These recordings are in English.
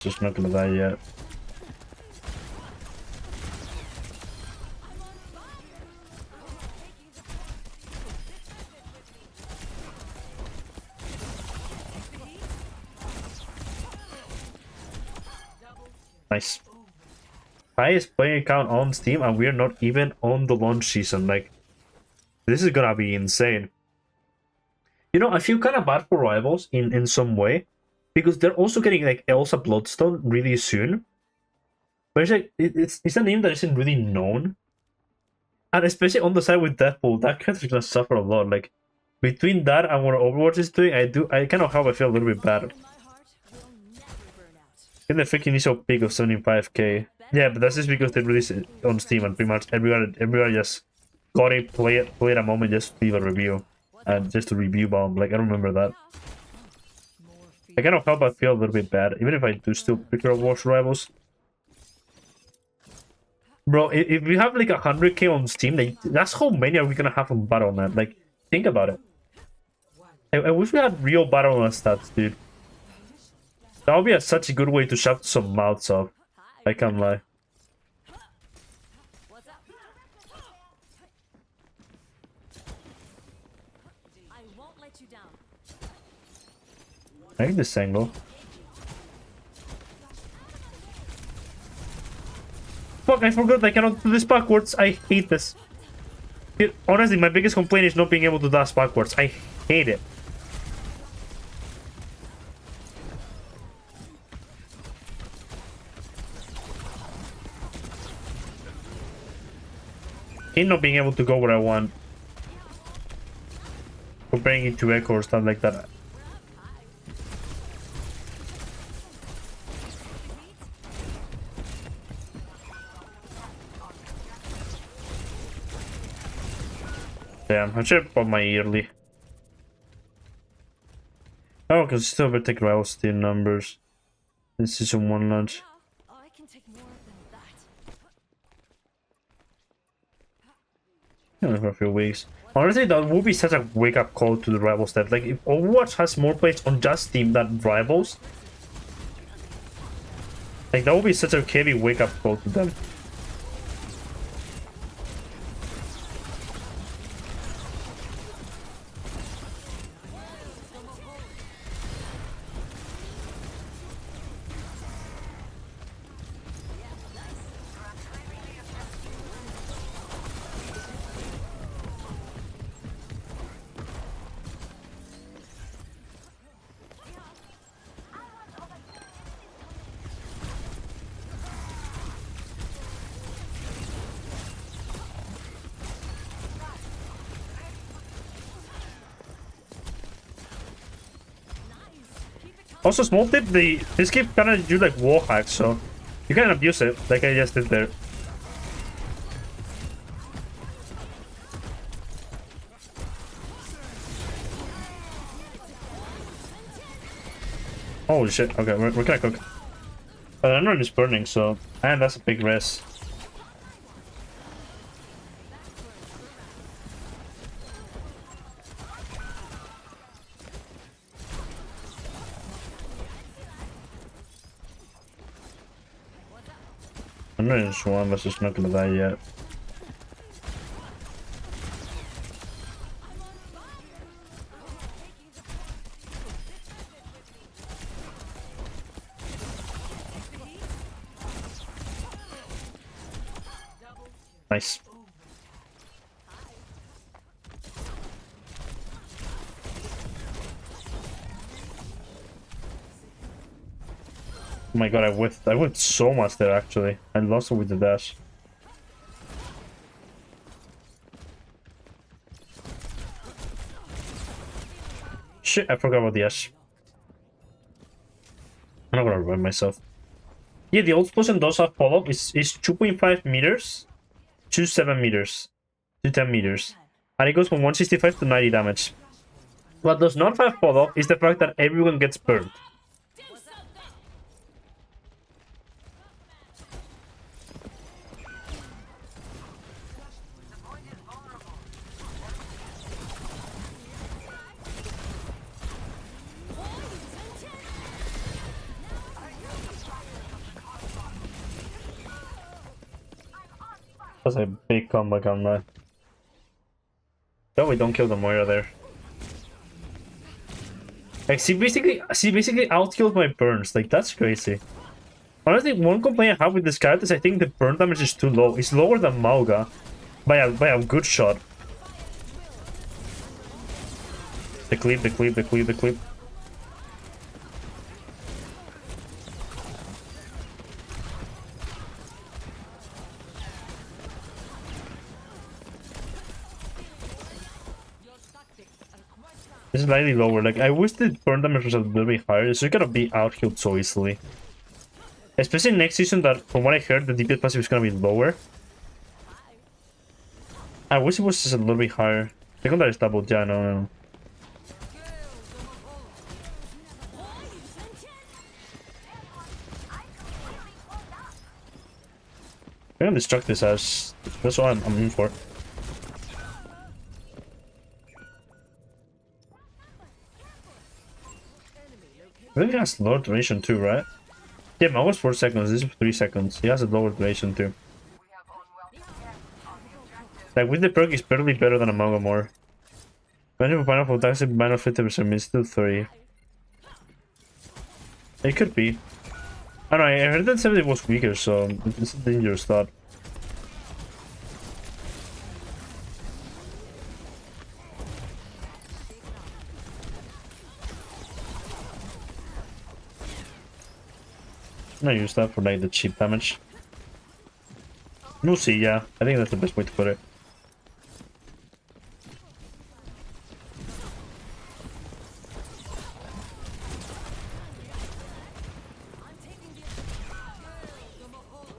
Just not gonna die yet. Nice. Highest player count on Steam, and we're not even on the launch season. Like, this is gonna be insane. You know, I feel kind of bad for Rivals in some way, because they're also getting like Elsa Bloodstone really soon. But it's like it's a name that isn't really known, and especially on the side with Deathpool, that character's gonna suffer a lot. Like between that and what Overwatch is doing, I kind of how I feel a little bit bad. In the freaking initial peak of 75k. Yeah, but that's just because they released it on Steam and pretty much everyone just got it, play it a moment just to leave a review. And just to review bomb. Like, I don't remember that. I kind of help I feel a little bit bad, even if I do still prefer Overwatch Rivals. Bro, if we have like 100k on Steam, like, that's how many are we gonna have on Battle.net? Like, think about it. I wish we had real Battle.net stats, dude. That would be such a good way to shut some mouths off. I can't lie. I like this angle. Fuck, I forgot I cannot do this backwards. I hate this. Dude, honestly, my biggest complaint is not being able to dash backwards. I hate it. Hate not being able to go where I want. Comparing it to Echo or stuff like that. Damn, I should have bought my yearly. Oh, because still overtake Rivals Steam numbers. In Season 1 launch. Only for a few weeks. Honestly, that would be such a wake-up call to the Rivals that, like, if Overwatch has more players on just Steam than Rivals, like, that would be such a heavy wake-up call to them. Also, small tip, this keep kind of do like wall hacks, so you can abuse it, like I just did there. Holy shit, okay, we're gonna cook. Anran is burning, so... And that's a big res. Anran is one that's just not gonna die yet. Nice. Oh my god, I whiffed so much there actually. I lost it with the dash. Shit, I forgot about the Ash. I'm not gonna revive myself. Yeah, the old explosion does have follow-up. Is 2.5 meters to 7 meters to 10 meters. And it goes from 165 to 90 damage. What does not have follow-up is the fact that everyone gets burned. That's a big comeback on that. No, we don't kill the Moira there. Like, she basically outkilled my burns. Like, that's crazy. Honestly, one complaint I have with this character is I think the burn damage is too low. It's lower than Mauga by a good shot. The clip, the clip, the clip, the clip. It's slightly lower. Like, I wish the burn damage was a little bit higher. It's just gonna be outkilled so easily. Especially next season, that from what I heard, the DPS passive is gonna be lower. I wish it was just a little bit higher. Secondary is doubled, yeah, no. I'm gonna destruct this house. That's what I'm in for. I think he has lower duration too, right? Yeah, mine was 4 seconds. This is 3 seconds. He has a lower duration too. Like, with the perk, it's barely better than a Magamore. When you find out for tax, minus 50%, it's still 3. It could be. I don't know, I heard that 70 was weaker, so it's a dangerous thought. I'm gonna use that for like the cheap damage. We'll see, yeah. I think that's the best way to put it.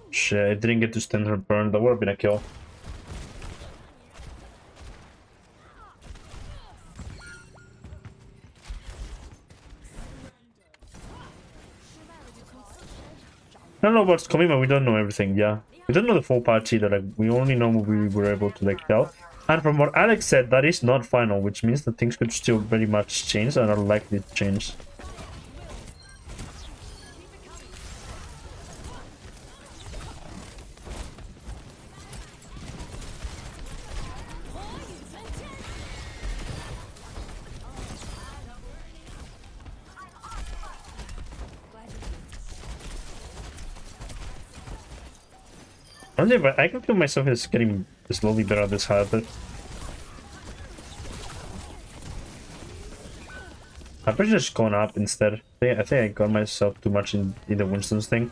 Shit, I didn't get to stand her burn. That would have been a kill. I don't know what's coming, but we don't know everything, yeah. We don't know the full patch either, like, we only know what we were able to, like, tell. And from what Alex said, that is not final, which means that things could still very much change and are likely to change. Honestly, but I can feel myself as getting slowly better at this habit. I've just gone up instead. I think I got myself too much in the Winston's thing.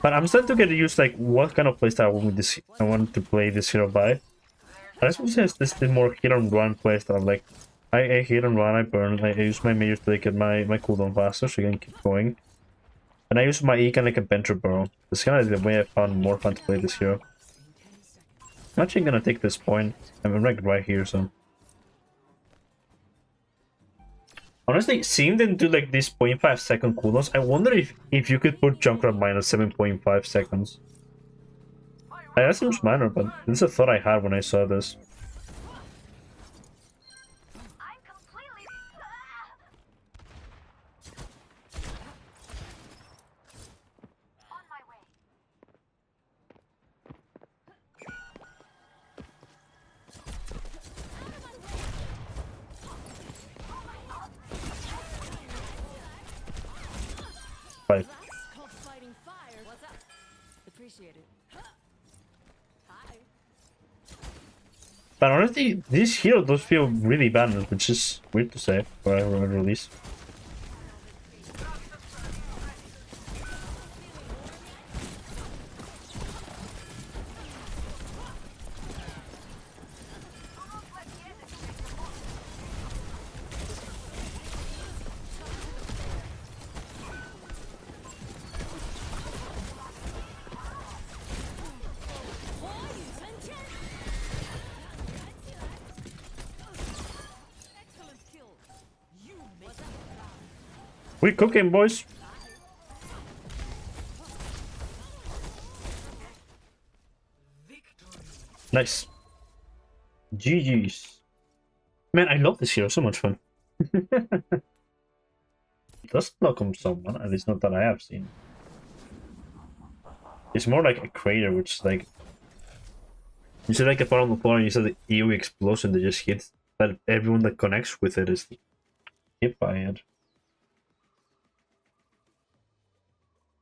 But I'm starting to get used like what kind of playstyle I want to play this hero by. I suppose it's this more hit and run playstyle. Like I hit and run, I burn, I use my mages to get my cooldown faster so I can keep going. And I use my E kind of like a Venture Burrow. It's kind of the way I found more fun to play this hero. I'm actually gonna take this point. I'm like right here, so. Honestly, seeing them do like this 0.5 second cooldowns, I wonder if you could put Junkrat minus 7.5 seconds. That seems minor, but this is a thought I had when I saw this. Right. But honestly, this hero does feel really balanced, which is weird to say for a release. We cooking, boys. Nice. GG's. Man, I love this hero. So much fun. It does look on someone, at least not that I have seen. It's more like a crater, which is like you see like the bottom of the floor and you see the EU explosion that just hits, but everyone that connects with it is hit by it.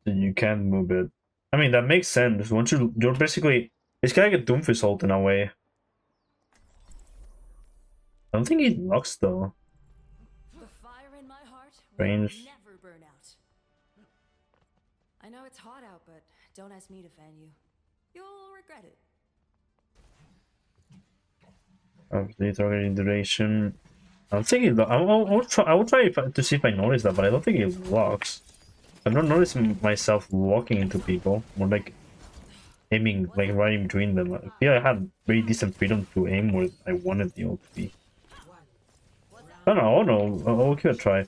So you can't move it. I mean that makes sense. Once you're basically it's kind of like a Doomfist ult in a way. I don't think he locks though. The fire in my heart Range. will never burn out. I know it's hot out, but don't ask me to fan you. You'll regret it. Obviously, targeting duration. I don't think it. I will try to see if I notice that, but I don't think it locks. I'm not noticing myself walking into people, more like aiming like right in between them. I feel I had very decent freedom to aim where I wanted the ult to be. I don't know. I'll give it a try.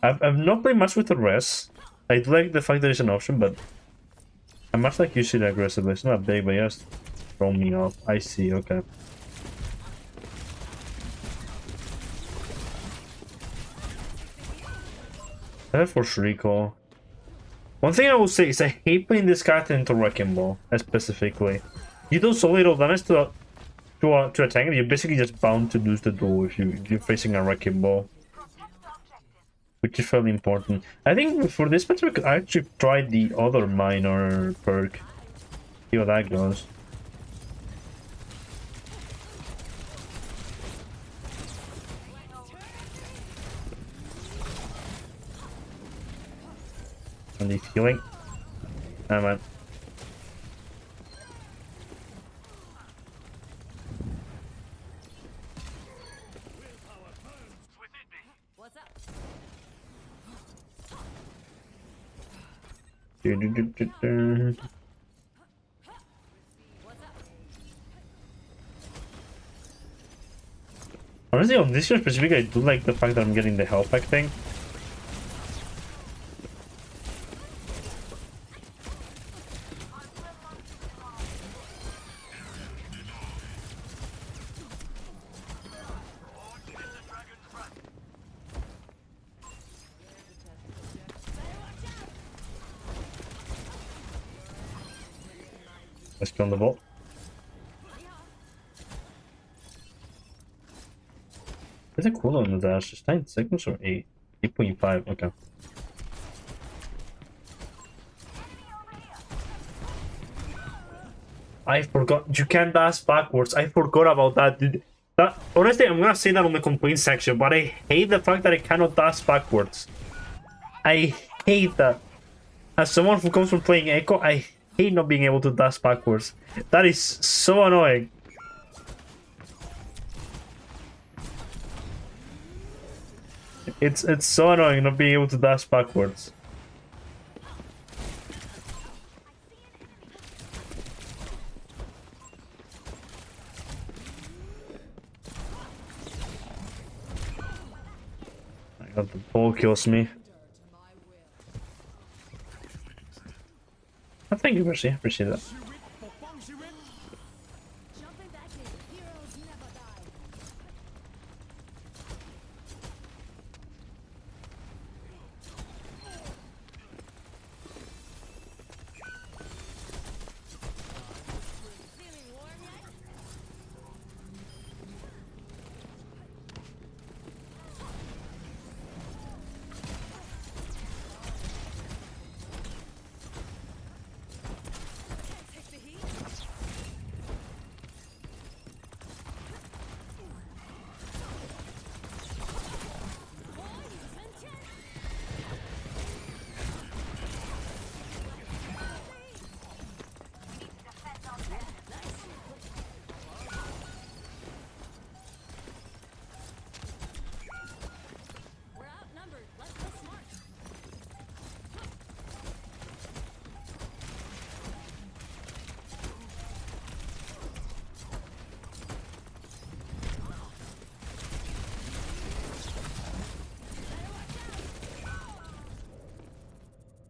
I've not played much with the res. I do like the fact that it's an option, but I much like using it aggressively. It's not big, but just throw me off. I see. Okay. I have force recall. One thing I will say is I hate playing this character into Wrecking Ball, specifically. You do so little damage to a tank, you're basically just bound to lose the duel if you're facing a Wrecking Ball, which is fairly important. I think for this match we could actually try the other minor perk. See how that goes. And he's healing. Ah man. What's up? Honestly, on this year specifically, I do like the fact that I'm getting the health pack thing. Let's go on the ball. What's the cooldown on the dash? It's 9 seconds or 8? 8.5, okay. I forgot. You can dash backwards. I forgot about that, dude. That, honestly, I'm gonna say that on the complaint section, but I hate the fact that I cannot dash backwards. I hate that. As someone who comes from playing Echo, I hate not being able to dash backwards. That is so annoying. It's so annoying not being able to dash backwards. I got the ball kills me. Oh, thank you, Mercy. Appreciate that. Jumping back in. Heroes never die. Feeling warm yet? Take the heat. We're outnumbered. Let's play smart.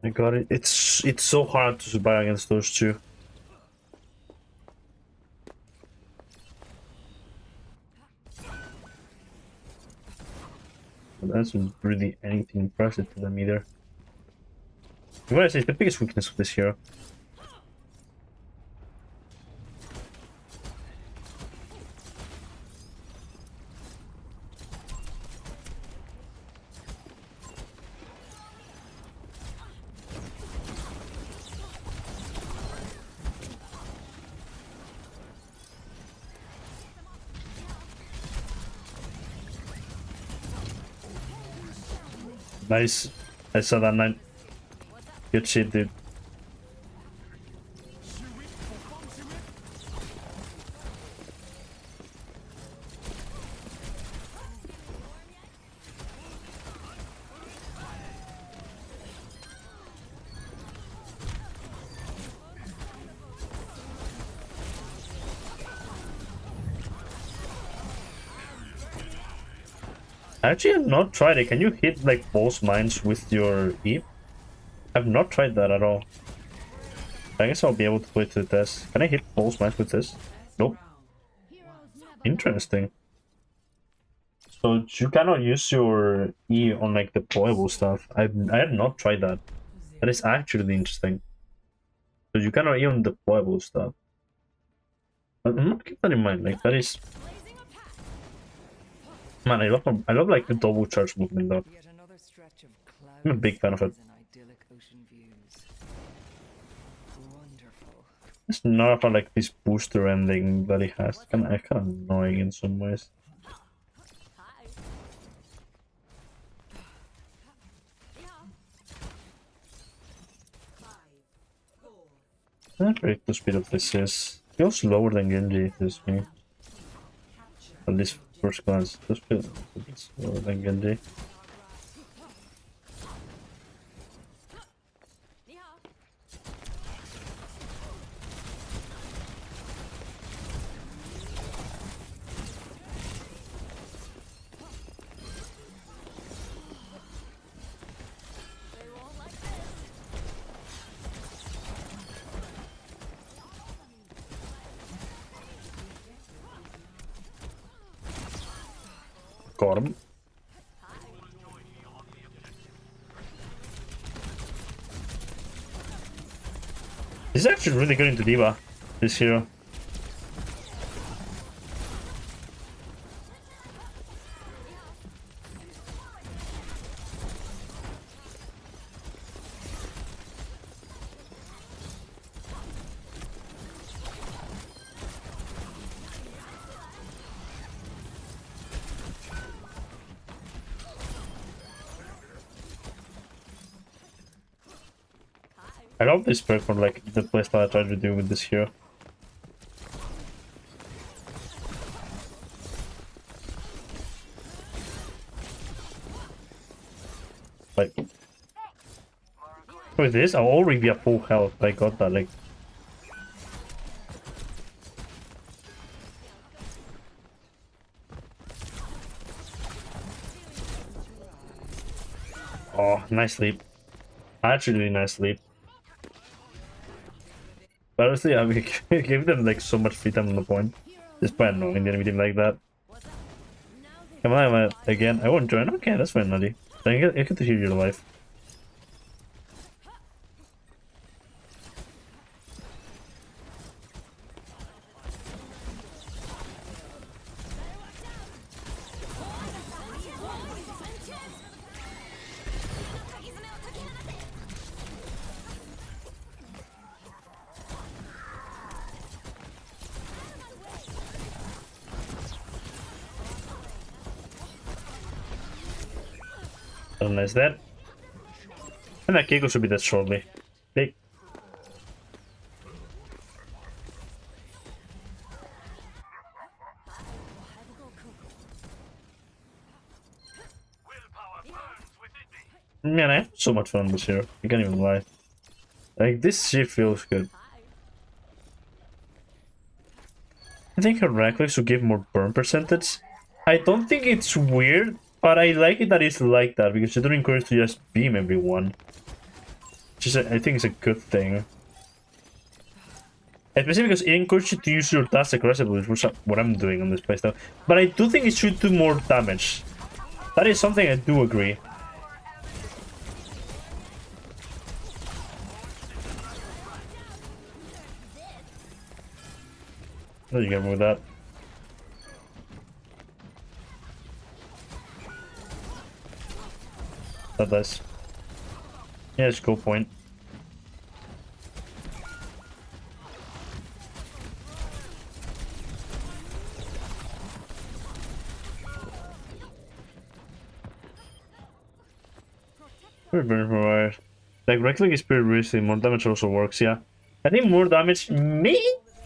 I got it. It's so hard to survive against those two. But that's not really anything impressive to them either. What I say is the biggest weakness of this hero. Nice. I saw that night. Good shit, dude. I actually have not tried it. Can you hit like both mines with your E? I've not tried that at all. I guess I'll be able to play to the test. Can I hit both mines with this? Nope. Interesting. So you cannot use your E on like deployable stuff. I have not tried that. That is actually interesting. So you cannot E on deployable stuff. I'm not keep that in mind. Like that is. Man, I love like the double charge movement though. I'm a big fan of it. It's not about like this booster ending that he has. Kind of annoying in some ways. I don't rate the speed of this is. Feels lower than Genji, this me. At least first glance, this feels lower than Genji. Got him. He's actually really good into D.Va, this hero. I love this perk for like the playstyle I tried to do with this hero. Like with this, I'll already be at full health. I got that like. Oh, nice sleep. Actually, nice sleep. But honestly, I mean, give them like so much free time on the point. It's quite annoying the enemy team like that. Come on, again. I won't join. Okay, that's fine, Nutty. I get to heal your life. Nice that. And that Keiko should be dead shortly. Big. Man, I have so much fun this year. I can't even lie. Like, this shit feels good. I think her reckless should give more burn percentage. I don't think it's weird, but I like it that it's like that because you don't encourage to just beam everyone. Which is, I think, is a good thing. Especially because it encourages you to use your dash aggressively, which is what I'm doing on this playstyle. But I do think it should do more damage. That is something I do agree. No, you can move that. That does. Yeah, it's a cool point. Like right click is pretty risky, more damage also works, yeah. I think more damage, maybe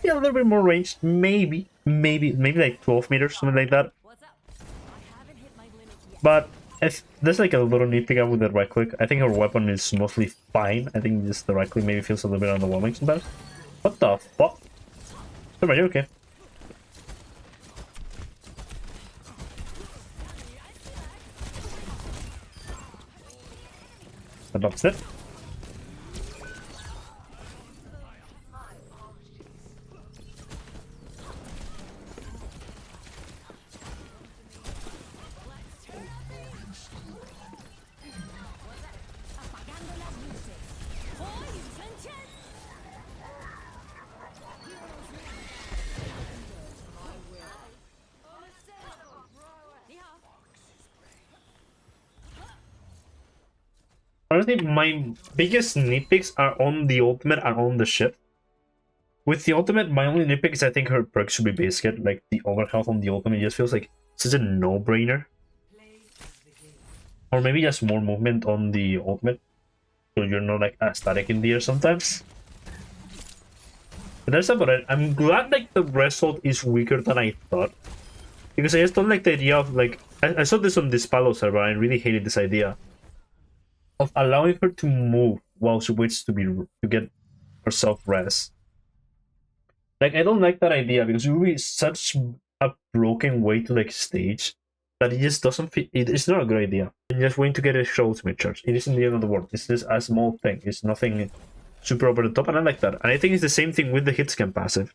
a little bit more range, maybe like 12 meters, something like that. What's up? I haven't hit my limit yet. But if there's like a little nitpick with the right click, I think her weapon is mostly fine. I think just the right click maybe feels a little bit underwhelming sometimes. What the fuck? Are you okay? That's it. Honestly, my biggest nitpicks are on the ultimate and on the ship. With the ultimate, my only nitpick is I think her perk should be basic. Like, the overhealth on the ultimate just feels like such a no-brainer. Or maybe just more movement on the ultimate, so you're not like static in the air sometimes. But that's about it. I'm glad like the result is weaker than I thought. Because I just don't like the idea of like... I saw this on this Palo server and I really hated this idea of allowing her to move while she waits to get herself rest. Like, I don't like that idea because it would be such a broken way to like stage that it just doesn't fit. It's not a good idea. You're just waiting to get a show ultimate charge. It isn't the end of the world. It's just a small thing. It's nothing super over the top, and I like that. And I think it's the same thing with the hit scan passive.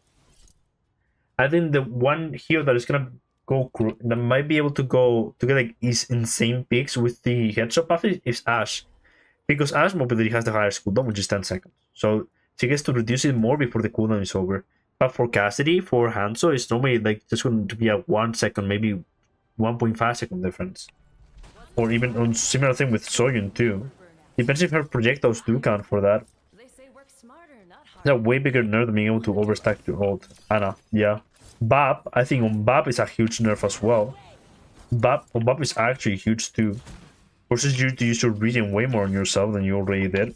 I think the one here that is gonna go that might be able to get like these insane peaks with the headshot passive is Ashe. Because Ashe mobility has the highest cooldown, which is 10 seconds. So she gets to reduce it more before the cooldown is over. But for Cassidy, for Hanzo, it's normally like just going to be a 1 second, maybe 1.5 second difference. Or even on similar thing with Soyun too. Depends if her projectiles do count for that. They say work smarter, not It's harder. a way bigger nerf than being able to overstack your ult. Ana, yeah. Bap, I think on Bap is a huge nerf as well. Bap is actually huge too. Forces you to use your regen way more on yourself than you already did.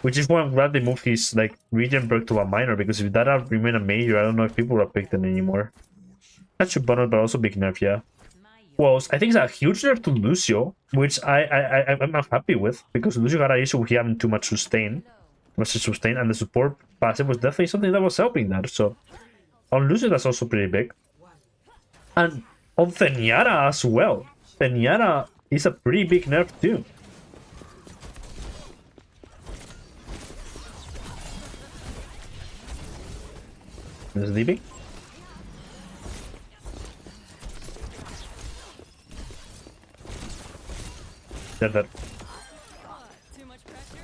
Which is why I'm glad they moved his like regen perk to a minor, because if that had remained a major, I don't know if people would have picked it anymore. That's your bonus, but also big nerf, yeah. Well, I think it's a huge nerf to Lucio, which I'm happy with, because Lucio had an issue with having too much sustain. And the support passive was definitely something that was helping that. So on Lucio, that's also pretty big. And on Zenyatta as well. Zenyatta is a pretty big nerf too. Is it leaving? Dead. Too much pressure?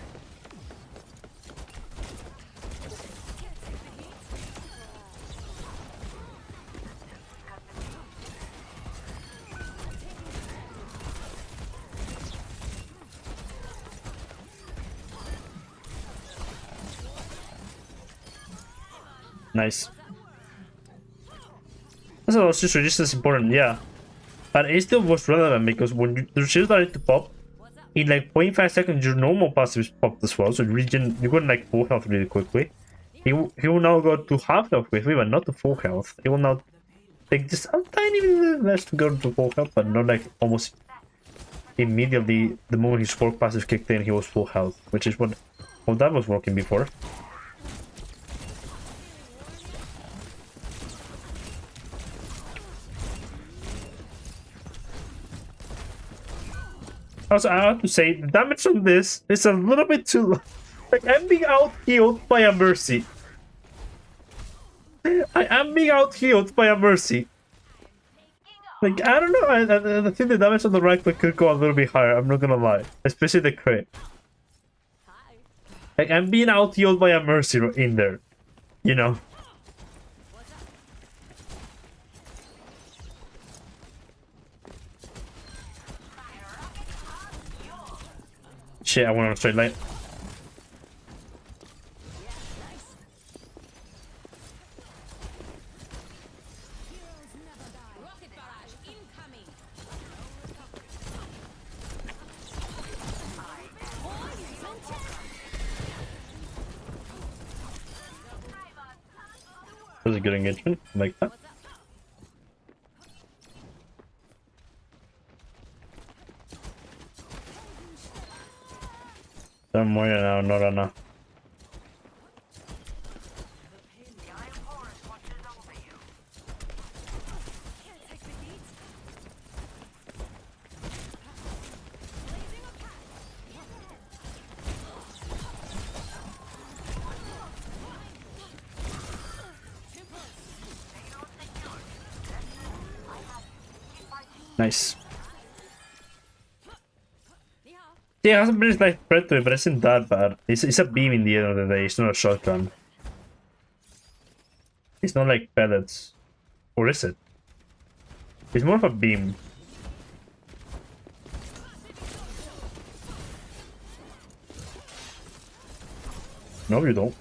Nice. That's also just as important, yeah. But it still was relevant because when the shield started to pop, in like 0.5 seconds your normal passives popped as well, so you got like full health really quickly. He will now go to half health quickly, but not to full health. He will now take just a tiny bit less to go to full health, but not like almost immediately the moment his fork passive kicked in, he was full health, which is what that was working before. Also, I have to say, the damage on this is a little bit too low. Like, I'm being out-healed by a Mercy. I am being out-healed by a Mercy. Like, I don't know, I think the damage on the right click could go a little bit higher, I'm not gonna lie. Especially the crit. Like, I'm being out-healed by a Mercy in there. You know? Shit, I went on a straight line. That was a good engagement, like that. Don't worry now, not enough. Nice. Yeah, it hasn't been like spread to it, but it's not that bad. It's a beam in the end of the day, it's not a shotgun. It's not like pellets. Or is it? It's more of a beam. No, you don't.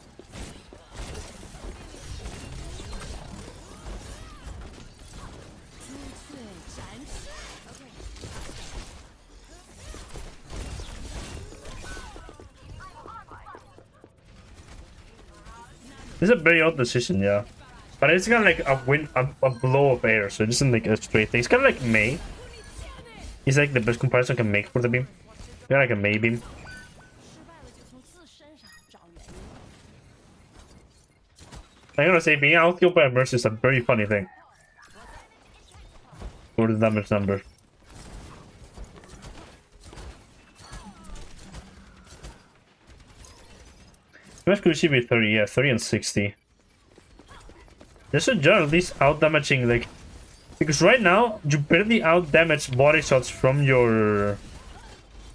This is a very odd decision, yeah. But it's kind of like a blow of air, so it isn't like a straight thing. It's kind of like May. It's like the best comparison I can make for the beam. Yeah, like a May beam. I'm gonna say being out-killed by a Mercy is a very funny thing. For the damage number. Damage could be 30, yeah, 30 and 60. This should at least out-damaging, like... Because right now, you barely out-damage body shots from your...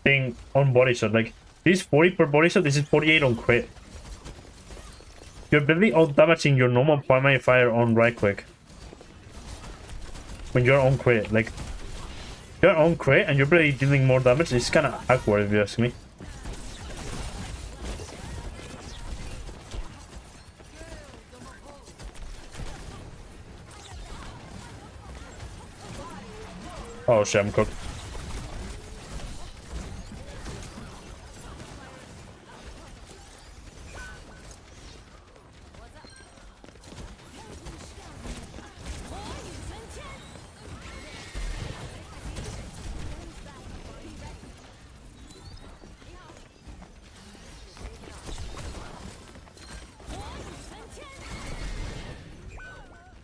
thing on body shot. Like, this is 40 per body shot, this is 48 on crit. You're barely out-damaging your normal primary fire on right click. When you're on crit, like... You're on crit and you're barely dealing more damage, it's kinda awkward if you ask me. Oh shit, I'm cooked.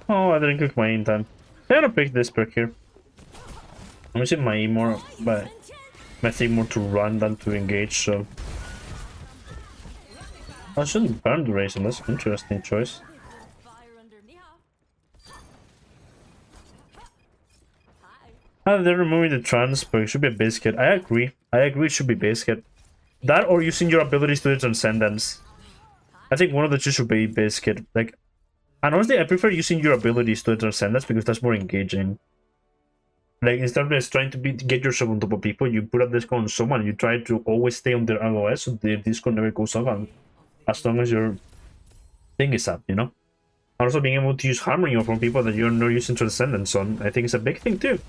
Oh, I didn't cook my in time. I'm gonna pick this perk here. I'm using my E more, but I think more to run than to engage, so... I shouldn't burn the Raisin, that's an interesting choice. They're removing the trans perk, it should be a biscuit. I agree it should be biscuit. That or using your abilities to the Transcendence. I think one of the two should be biscuit. Like, and honestly, I prefer using your abilities to the Transcendence because that's more engaging. Like, instead of just trying to get yourself on top of people, you put a disco on someone, you try to always stay on their LOS so their disco never goes off, and as long as your thing is up, you know? And also being able to use Harmony from people that you're not using Transcendence on, I think is a big thing too.